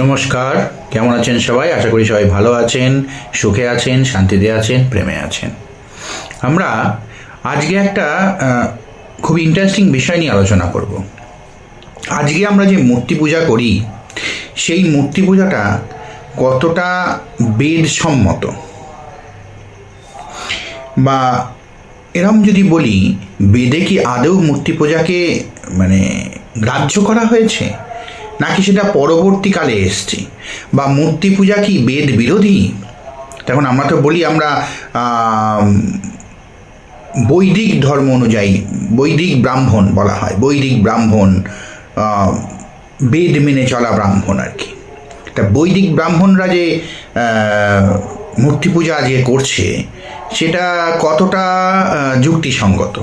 নমস্কার, কেমন আছেন সবাই? আশা করি সবাই ভালো আছেন, সুখে আছেন, শান্তিতে আছেন, প্রেমে আছেন। আমরা আজকে একটা খুব ইন্টারেস্টিং বিষয় নিয়ে আলোচনা করব। আজকে আমরা যে মূর্তি পূজা করি সেই মূর্তি পূজাটা কতটা বেদসম্মত, বা এরম যদি বলি, বেদে কি আদৌ মূর্তি পূজাকে গ্রাহ্য করা হয়েছে, নাকি সেটা পরবর্তীকালে এসছে, বা মূর্তি পূজা কি বেদ বিরোধী? তখন আমরা তো বলি আমরা বৈদিক ধর্ম অনুযায়ী বৈদিক ব্রাহ্মণ বলা হয়, বৈদিক ব্রাহ্মণ, বেদ মেনে চলা ব্রাহ্মণ আর কি। তা বৈদিক ব্রাহ্মণরা যে মূর্তি পূজা যে করছে সেটা কতটা যুক্তিসঙ্গত?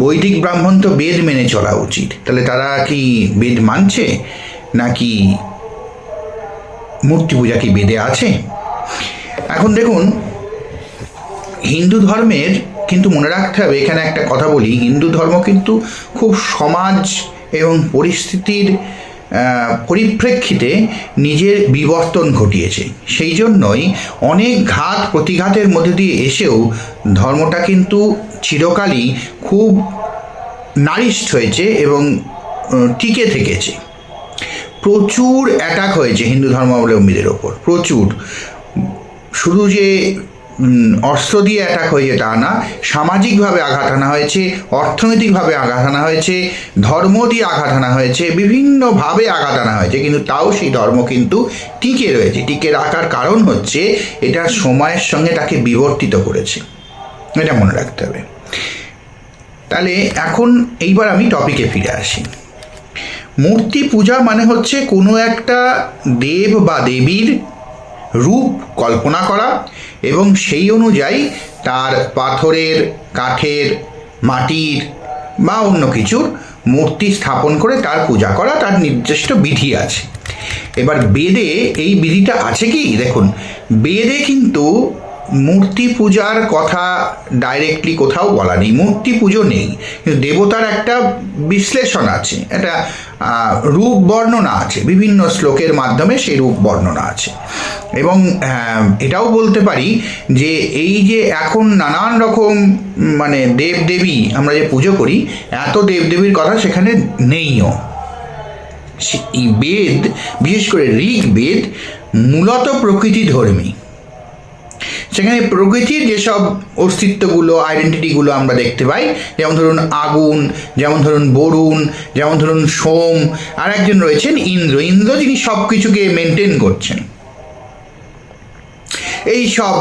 বৈদিক ব্রাহ্মণ তো বেদ মেনে চলা উচিত, তাহলে তারা কি বেদ মানছে, নাকি মূর্তি পূজা কি বেদে আছে? এখন দেখুন, হিন্দু ধর্মের কিন্তু মনে রাখতে হবে, এখানে একটা কথা বলি, হিন্দু ধর্ম কিন্তু খুব সমাজ এবং পরিস্থিতির পরিপ্রেক্ষিতে নিজের বিবর্তন ঘটিয়েছে। সেই জন্যই অনেক ঘাত প্রতিঘাতের মধ্যে দিয়ে এসেও ধর্মটা কিন্তু চিরকালই খুব নারিষ্ট হয়েছে এবং টিকে থেকেছে। প্রচুর অ্যাটাক হয়েছে হিন্দু ধর্মাবলম্বীদের ওপর, প্রচুর। শুধু যে অস্ত্র দিয়ে অ্যাটাক হয়েছে তা না, সামাজিকভাবে আঘাত আনা হয়েছে, অর্থনৈতিকভাবে আঘাত আনা হয়েছে, ধর্ম দিয়ে আঘাত আনা হয়েছে, বিভিন্নভাবে আঘাত আনা হয়েছে, কিন্তু তাও সেই ধর্ম কিন্তু টিকে রয়েছে। টিকে রাখার কারণ হচ্ছে এটা সময়ের সঙ্গে তাকে বিবর্তিত করেছে, এটা মনে রাখতে হবে। তাহলে এখন এইবার আমি টপিকে ফিরে আসি। মূর্তি পূজা মানে হচ্ছে কোনো একটা দেব বা দেবীর রূপ কল্পনা করা এবং সেই অনুযায়ী তার পাথরের, কাঠের, মাটির বা অন্য কিছুর মূর্তি স্থাপন করে তার পূজা করা, তার নির্দিষ্ট বিধি আছে। এবার বেদে এই বিধিটা আছে কি? দেখুন, বেদে কিন্তু মূর্তি পূজার কথা ডাইরেক্টলি কোথাও বলা নেই, মূর্তি পুজো নেই, কিন্তু দেবতার একটা বিশ্লেষণ আছে, একটা রূপ বর্ণনা আছে, বিভিন্ন শ্লোকের মাধ্যমে সেই রূপ বর্ণনা আছে। এবং এটাও বলতে পারি যে এই যে এখন নানান রকম দেবদেবী আমরা যে পুজো করি, এত দেবদেবীর কথা সেখানে নেইও। এই বেদ, বিশেষ করে ঋগ্বেদ, মূলত প্রকৃতি ধর্মী। সেখানে প্রকৃতির যেসব অস্তিত্বগুলো, আইডেন্টিটিগুলো আমরা দেখতে পাই, যেমন ধরুন আগুন, যেমন ধরুন বরুণ, যেমন ধরুন সোম, আর একজন রয়েছেন ইন্দ্র। ইন্দ্র যিনি সব কিছুকে মেনটেন করছেন। এই সব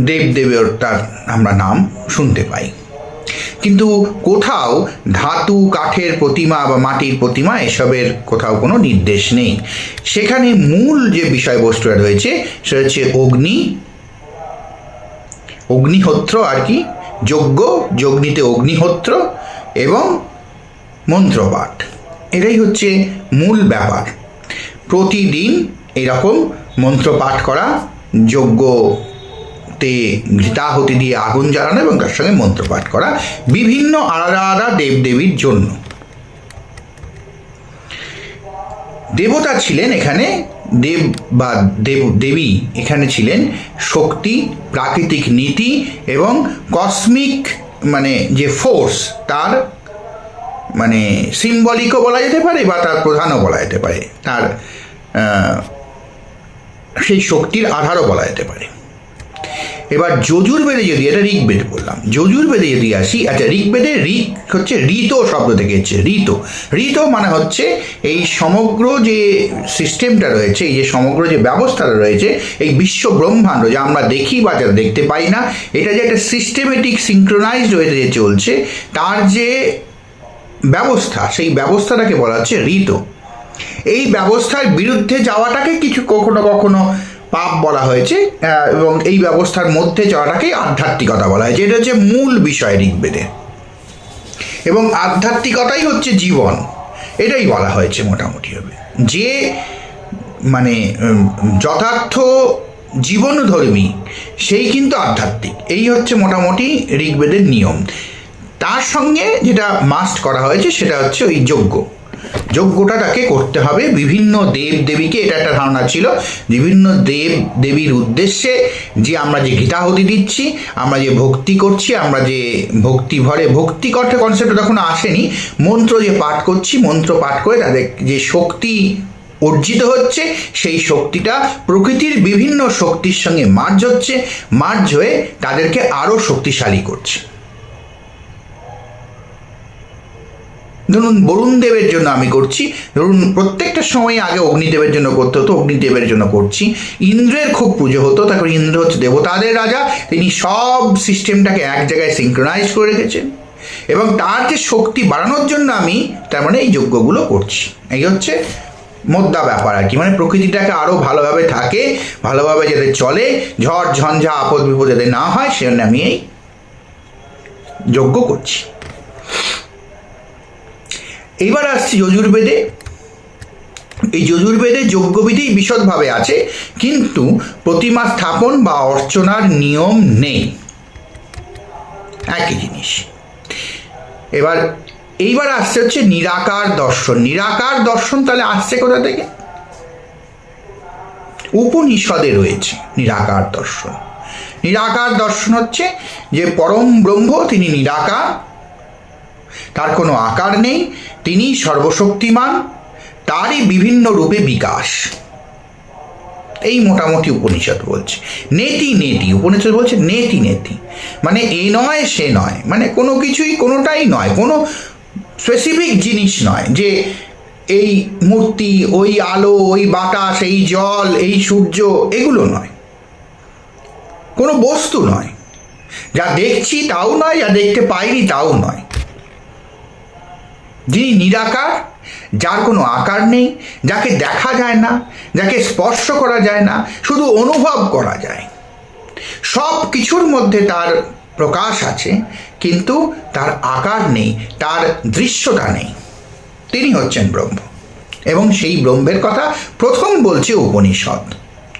দেবদেবতার আমরা নাম শুনতে পাই, কিন্তু কোথাও ধাতু, কাঠের প্রতিমা বা মাটির প্রতিমা এসবের কোথাও কোনো নির্দেশ নেই। সেখানে মূল যে বিষয়বস্তুটা রয়েছে সেটা হচ্ছে অগ্নিহোত্র আর কি, যজ্ঞ, যজ্ঞিতে অগ্নিহোত্র এবং মন্ত্রপাঠ। এটাই হচ্ছে মূল ব্যাপার। প্রতিদিন এরকম মন্ত্রপাঠ করা, যজ্ঞতে ঘৃতাহুতি দিয়ে আগুন জ্বালানো এবং তার সঙ্গে মন্ত্রপাঠ করা, বিভিন্ন আলাদা আলাদা দেবদেবীর জন্য। দেবতা ছিলেন এখানে, দেব বা দেবী এখানে ছিলেন শক্তি, প্রাকৃতিক নীতি এবং কসমিক যে ফোর্স, তার সিম্বলিকও বলা যেতে পারে বা তার প্রধানও বলা যেতে পারে, তার সেই শক্তির আধারও বলা যেতে পারে। এবার যজুর্বেদে যদি, এটা ঋগ্বেদ বললাম, যজুর্বেদে যদি আসি, আচ্ছা, ঋগ্বেদে ঋক হচ্ছে ঋত শব্দ থেকে হচ্ছে ঋত। ঋত মানে হচ্ছে এই সমগ্র যে সিস্টেমটা রয়েছে, এই যে সমগ্র যে ব্যবস্থাটা রয়েছে, এই বিশ্ব ব্রহ্মাণ্ড যা আমরা দেখি বা যা দেখতে পাই না, এটা যে একটা সিস্টেমেটিক সিঙ্ক্রোনাইজড হয়ে যে চলছে, তার যে ব্যবস্থা, সেই ব্যবস্থাটাকে বলা হচ্ছে ঋত। এই ব্যবস্থার বিরুদ্ধে যাওয়াটাকে কিছু কখনো কখনো পাপ বলা হয়েছে, এবং এই ব্যবস্থার মধ্যে যাওয়াটাকে আধ্যাত্মিকতা বলা হয়েছে। এটা হচ্ছে মূল বিষয় ঋগ্বেদে, এবং আধ্যাত্মিকতাই হচ্ছে জীবন, এটাই বলা হয়েছে মোটামুটি হবে। যে যথার্থ জীবনধর্মী সেই কিন্তু আধ্যাত্মিক, এই হচ্ছে মোটামুটি ঋগ্বেদের নিয়ম। তার সঙ্গে যেটা মাস্ট করা হয়েছে সেটা হচ্ছে ওই যজ্ঞ, যজ্ঞটা তাকে করতে হবে বিভিন্ন দেব দেবীকে, এটা একটা ধারণা ছিল, বিভিন্ন দেব দেবীর উদ্দেশ্যে যে আমরা যে গীতাহুতি দিচ্ছি, আমরা যে ভক্তি করছি, আমরা যে ভক্তি ভরে, ভক্তি করতে কনসেপ্ট তখন আসেনি, মন্ত্র যে পাঠ করছি, মন্ত্র পাঠ করে তাদের যে শক্তি অর্জিত হচ্ছে, সেই শক্তিটা প্রকৃতির বিভিন্ন শক্তির সঙ্গে মার্জ হচ্ছে, মার্জ হয়ে তাদেরকে আরও শক্তিশালী করছে। ধরুন বরুণ দেবের জন্য আমি করছি, ধরুন প্রত্যেকটা সময় আগে অগ্নিদেবের জন্য করতে হতো, অগ্নিদেবের জন্য করছি। ইন্দ্রের খুব পুজো হতো, তারপর ইন্দ্র হচ্ছে দেবতাদের রাজা, তিনি সব সিস্টেমটাকে এক জায়গায় সিঙ্ক্রোনাইজ করে রেখেছেন, এবং তার যে শক্তি বাড়ানোর জন্য আমি তার মানে এই যজ্ঞগুলো করছি। এই হচ্ছে মোদ্দা ব্যাপার আর কি, মানে প্রকৃতিটাকে আরও ভালোভাবে থাকে, ভালোভাবে যাতে চলে, ঝড় ঝঞ্ঝা আপদ বিপদ যাতে না হয়, সেজন্য আমি এই যজ্ঞ করছি। এইবার আসছি যজুর্বেদে। এই যজুর্বেদে যজ্ঞবিধি বিশদভাবে আছে, কিন্তু প্রতিমা স্থাপন বা অর্চনার নিয়ম নেই, একই জিনিস। এইবার আসছে হচ্ছে নিরাকার দর্শন। নিরাকার দর্শন তাহলে আসছে কোথা থেকে? উপনিষদে রয়েছে নিরাকার দর্শন। নিরাকার দর্শন হচ্ছে যে পরম ব্রহ্ম তিনি নিরাকার, তার কোনো আকার নেই, তিনি সর্বশক্তিমান, তারই বিভিন্ন রূপে বিকাশ। এই মোটামুটি উপনিষদ বলছে। নেতি নেতি উপনিষদ বলছে নেতি নেতি, মানে এ নয় সে নয়, মানে কোনো কিছুই কোনোটাই নয়, কোনো স্পেসিফিক জিনিস নয় যে এই মূর্তি, ওই আলো, ওই বাতাস, এই জল, এই সূর্য, এগুলো নয়, কোনো বস্তু নয়, যা দেখছি তাও নয়, যা দেখতে পাইনি তাও নয়। যিনি নিরাকার, যার কোনো আকার নেই, যাকে দেখা যায় না, যাকে স্পর্শ করা যায় না, শুধু অনুভব করা যায়, সব কিছুর মধ্যে তার প্রকাশ আছে, কিন্তু তার আকার নেই, তার দৃশ্যটা নেই, তিনি হচ্ছেন ব্রহ্ম। এবং সেই ব্রহ্মের কথা প্রথম বলছে উপনিষদ,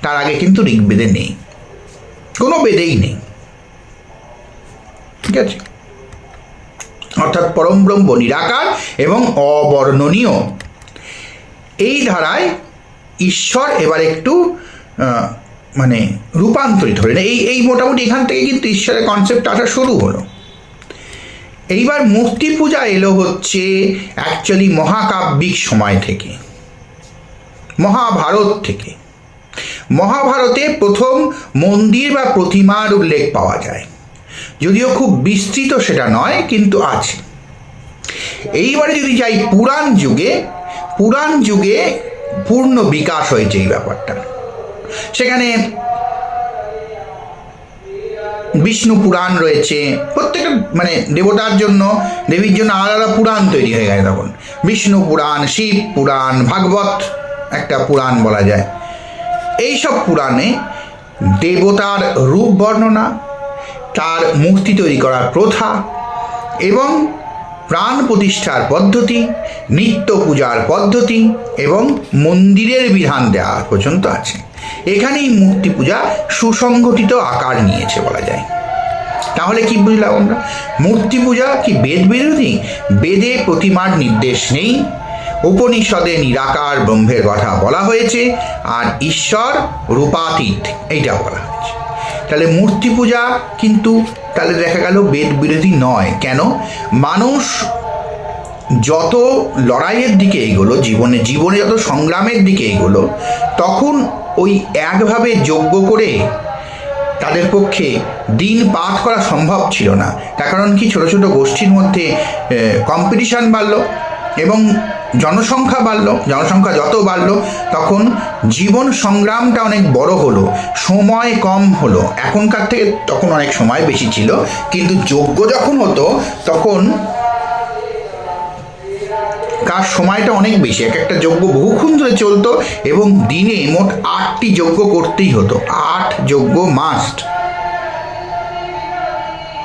তার আগে কিন্তু ঋগ্বেদে নেই, কোনো বেদেই নেই, ঠিক আছে? অর্থাৎ পরম ব্রহ্ম নিরাকার এবং অবর্ণনীয়। এই ধারায় ঈশ্বর এবার একটু মানে রূপান্তরিত হলেন। এই মোটামুটি এখান থেকে কিন্তু ঈশ্বরের কনসেপ্ট আসা শুরু হলো। এইবার মূর্তি পূজা এলো হচ্ছে অ্যাকচুয়ালি মহাকাব্যিক সময় থেকে, মহাভারত থেকে। মহাভারতে প্রথম মন্দির বা প্রতিমার উল্লেখ পাওয়া যায়, যদিও খুব বিস্তৃত সেটা নয়, কিন্তু আছে। এইবারে যদি যাই পুরাণ যুগে, পুরাণ যুগে পূর্ণ বিকাশ হয়েছে এই ব্যাপারটা। সেখানে বিষ্ণু পুরাণ রয়েছে, প্রত্যেকটা মানে দেবতার জন্য, দেবীর জন্য আলাদা পুরাণ তৈরি হয়ে গেছে তখন। বিষ্ণু পুরাণ, শিব পুরাণ, ভাগবত একটা পুরাণ বলা যায়। এইসব পুরাণে দেবতার রূপ বর্ণনা, তার মূর্তি তৈরি করার প্রথা এবং প্রাণ প্রতিষ্ঠার পদ্ধতি, নিত্য পূজার পদ্ধতি এবং মন্দিরের বিধান দেওয়া পর্যন্ত আছে। এখানেই মূর্তি পূজা সুসংগঠিত আকার নিয়েছে বলা যায়। তাহলে কি বুঝলাম আমরা? মূর্তি পূজা কি বেদ বিরোধী? বেদে প্রতিমার নির্দেশ নেই, উপনিষদে নিরাকার ব্রহ্মের কথা বলা হয়েছে, আর ঈশ্বর রূপাতীত এইটা বলা হয়েছে। তাহলে মূর্তি পূজা কিন্তু তাহলে দেখা গেল বেদ বিরোধী নয়। কেন? মানুষ যত লড়াইয়ের দিকে এগোলো, জীবনে যত সংগ্রামের দিকে এগোলো, তখন ওই একভাবে যজ্ঞ করে তাদের পক্ষে দিন পার করা সম্ভব ছিল না। তার কারণ কি, ছোট ছোট গোষ্ঠীর মধ্যে কম্পিটিশান বাড়লো এবং জনসংখ্যা বাড়লো। জনসংখ্যা যত বাড়লো তখন জীবন সংগ্রামটা অনেক বড় হলো, সময় কম হলো। এখনকার থেকে তখন অনেক সময় বেশি ছিল, কিন্তু যজ্ঞ যখন হতো তখন কার সময়টা অনেক বেশি। একটা যজ্ঞ বহুক্ষণ ধরে চলতো এবং দিনে মোট 8টি যজ্ঞ করতেই হতো। 8 যজ্ঞ মাস্ট।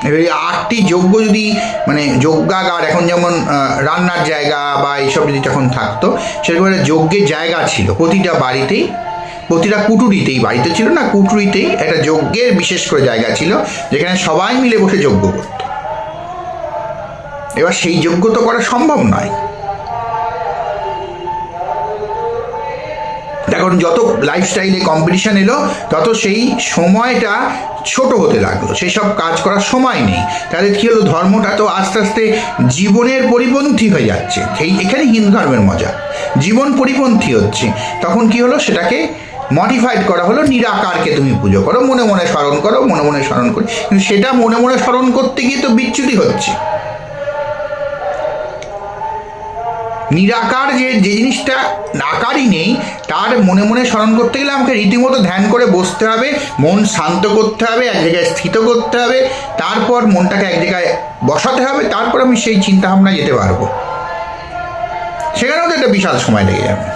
এবার এই 8টি যজ্ঞ যদি মানে যজ্ঞাগার, এখন যেমন রান্নার জায়গা বা এইসব যদি তখন থাকতো, সেরকম একটা যজ্ঞের জায়গা ছিল প্রতিটা বাড়িতেই, প্রতিটা কুটুরিতেই, বাড়িতে ছিল না, কুটুরিতেই একটা যজ্ঞের বিশেষ করে জায়গা ছিল, যেখানে সবাই মিলে বসে যজ্ঞ করত। এবার সেই যজ্ঞ তো করা সম্ভব নয়, কারণ যত লাইফস্টাইলে কম্পিটিশন এলো তত সেই সময়টা ছোট হতে লাগলো, সেই সব কাজ করার সময় নেই। তাহলে কী হলো, ধর্মটা তো আস্তে আস্তে জীবনের পরিপন্থী হয়ে যাচ্ছে। এখানে হিন্দু ধর্মের মজা, জীবন পরিপন্থী হচ্ছে। তখন কি হলো, সেটাকে মডিফাইড করা হলো, নিরাকারকে তুমি পুজো করো, মনে মনে স্মরণ করো, মনে মনে স্মরণ করি। কিন্তু সেটা মনে মনে স্মরণ করতে গিয়ে তো বিচ্যুতি হচ্ছে। নিরাকার যে জিনিসটা আকারই নেই, তার মনে মনে স্মরণ করতে গেলে আমাকে রীতিমতো ধ্যান করে বসতে হবে, মন শান্ত করতে হবে, এক জায়গায় স্থিত করতে হবে, তারপর মনটাকে এক জায়গায় বসাতে হবে, তারপর আমি সেই চিন্তা ভাবনা যেতে পারবো। সেখানেও তো একটা বিশাল সময় লেগে যাবে।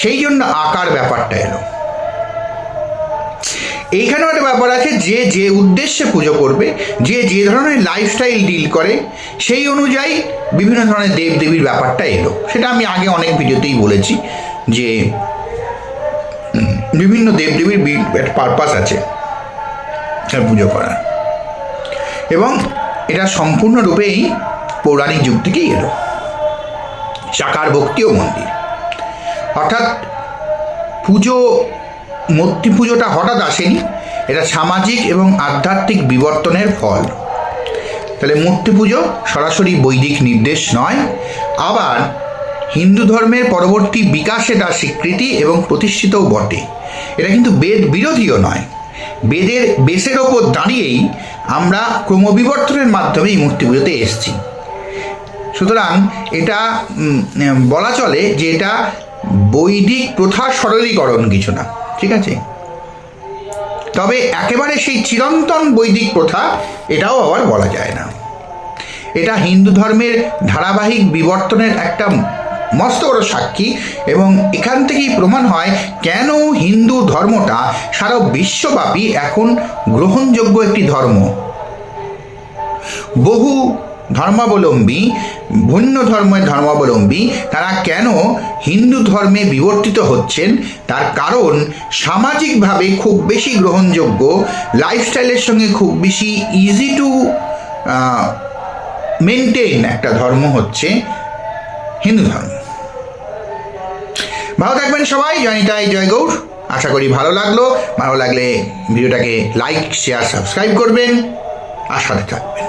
সেই জন্য আকার ব্যাপারটা এলো। এইখানেও একটা ব্যাপার আছে, যে যে উদ্দেশ্যে পুজো করবে, যে যে ধরনের লাইফস্টাইল ডিল করে, সেই অনুযায়ী বিভিন্ন ধরনের দেবদেবীর ব্যাপারটা এলো। সেটা আমি আগে অনেক ভিডিওতেই বলেছি যে বিভিন্ন দেবদেবীর একটা পারপাস আছে পুজো করার, এবং এটা সম্পূর্ণরূপেই পৌরাণিক যুগ থেকেই এলো। সাকার ভক্তি ও মন্দির, অর্থাৎ পুজো, মূর্তি পুজোটা হঠাৎ আসেনি, এটা সামাজিক এবং আধ্যাত্মিক বিবর্তনের ফল। তাহলে মূর্তি পুজো সরাসরি বৈদিক নির্দেশ নয়, আবার হিন্দু ধর্মের পরবর্তী বিকাশে তার স্বীকৃতি এবং প্রতিষ্ঠিতও বটে। এটা কিন্তু বেদ বিরোধীও নয়। বেদের বেসের ওপর দাঁড়িয়েই আমরা ক্রমবিবর্তনের মাধ্যমে এই মূর্তি পুজোতে এসেছি। সুতরাং এটা বলা চলে যে এটা বৈদিক প্রথার সরলীকরণ কিছু না, ঠিক আছে? তবে একেবারে সেই চিরন্তন বৈদিক প্রথা এটাও আবার বলা যায় না। এটা হিন্দু ধর্মের ধারাবাহিক বিবর্তনের একটা মস্ত বড় সাক্ষী, এবং এখান থেকেই প্রমাণ হয় কেন হিন্দু ধর্মটা সারা বিশ্বব্যাপী এখন গ্রহণযোগ্য একটি ধর্ম। বহু ধর্মাবলম্বী, ভিন্ন ধর্মের ধর্মাবলম্বী তারা কেন হিন্দু ধর্মে বিবর্তিত হচ্ছেন, তার কারণ সামাজিকভাবে খুব বেশি গ্রহণযোগ্য, লাইফস্টাইলের সঙ্গে খুব বেশি ইজি টু মেনটেন একটা ধর্ম হচ্ছে হিন্দু ধর্ম। ভালো থাকবেন সবাই। জয় নিতাই, জয় গৌর। আশা করি ভালো লাগলো। ভালো লাগলে ভিডিওটাকে লাইক, শেয়ার, সাবস্ক্রাইব করবেন আর সাথে থাকবেন।